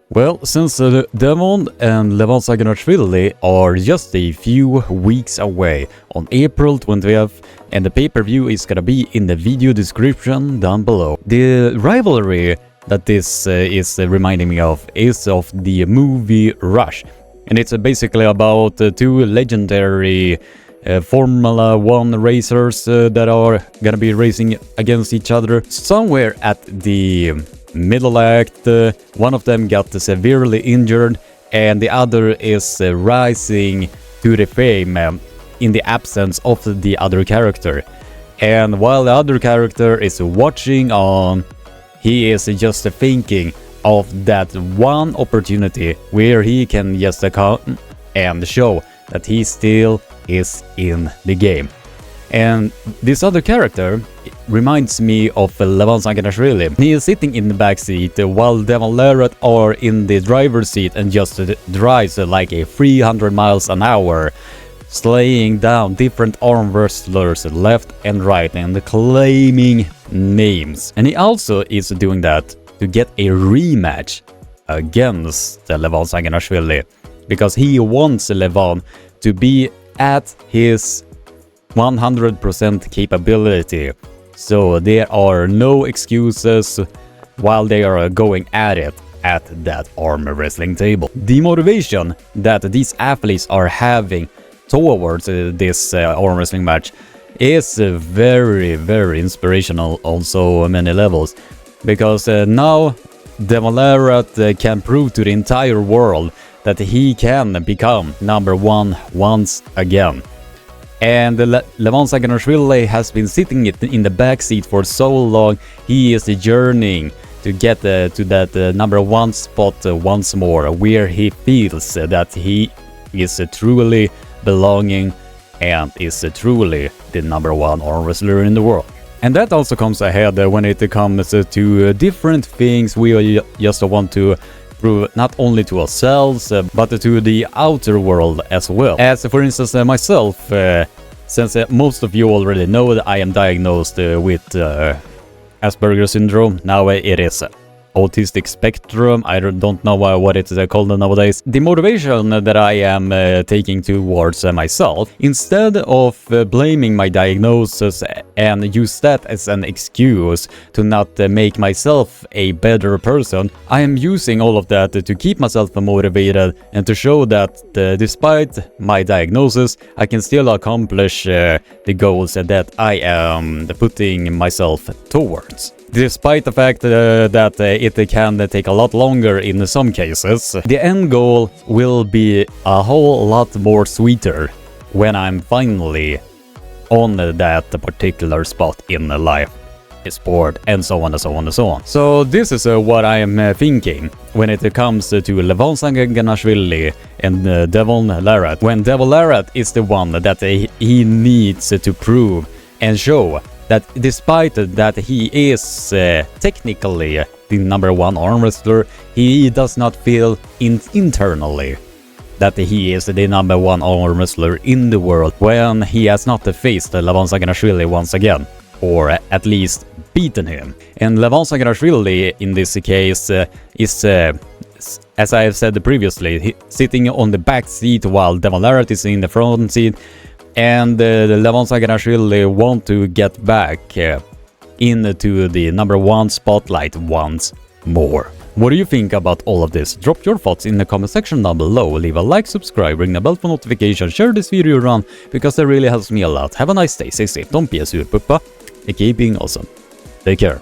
Well, since Devon and Levan are just a few weeks away on April 20th, and the pay-per-view is gonna be in the video description down below. The rivalry that this is reminding me of is of the movie Rush, and it's basically about two legendary Formula 1 racers that are gonna be racing against each other. Somewhere at the middle act, one of them got severely injured and the other is rising to the fame in the absence of the other character. And while the other character is watching on, he is just thinking of that one opportunity where he can just come and show that he still is in the game. And this other character reminds me of Levan. He is sitting in the back seat while Devon Larratt are in the driver's seat and just drives like a 300 miles an hour, slaying down different arm wrestlers left and right and claiming names. And he also is doing that to get a rematch against Levan, because he wants Levan to be at his 100% capability. So there are no excuses while they are going at it at that arm wrestling table. The motivation that these athletes are having towards this arm wrestling match is very, very inspirational on so many levels, because now Devon Larratt can prove to the entire world that he can become number one once again. And Levan has been sitting in the back seat for so long. He is journeying to get to that number one spot once more, where he feels that he is truly belonging and is truly the number one arm wrestler in the world. And that also comes ahead when it comes to different things we just want to prove, not only to ourselves but to the outer world as well. As for instance myself, since most of you already know that I am diagnosed with Asperger's syndrome. Now it is autistic spectrum. I don't know what it's called nowadays. The motivation that I am taking towards myself, instead of blaming my diagnosis and use that as an excuse to not make myself a better person, I am using all of that to keep myself motivated and to show that despite my diagnosis, I can still accomplish the goals that I am putting myself towards. Despite the fact that it can take a lot longer in some cases, the end goal will be a whole lot more sweeter when I'm finally on that particular spot in life, sport, and so on and so on and so on. So this is what I am thinking when it comes to Levan and Devon Larratt. When Devon Larratt is the one that he needs to prove and show that despite that he is technically the number one arm wrestler, he does not feel internally that he is the number one arm wrestler in the world when he has not faced Levan once again, or at least beaten him. And Levan in this case is, as I have said previously, sitting on the back seat while Devon Larratt is in the front seat. And Levan want to get back into the number one spotlight once more. What do you think about all of this? Drop your thoughts in the comment section down below. Leave a like, subscribe, ring the bell for notifications, share this video around, because that really helps me a lot. Have a nice day, stay safe, don't be a surpuppa, and keep being awesome. Take care.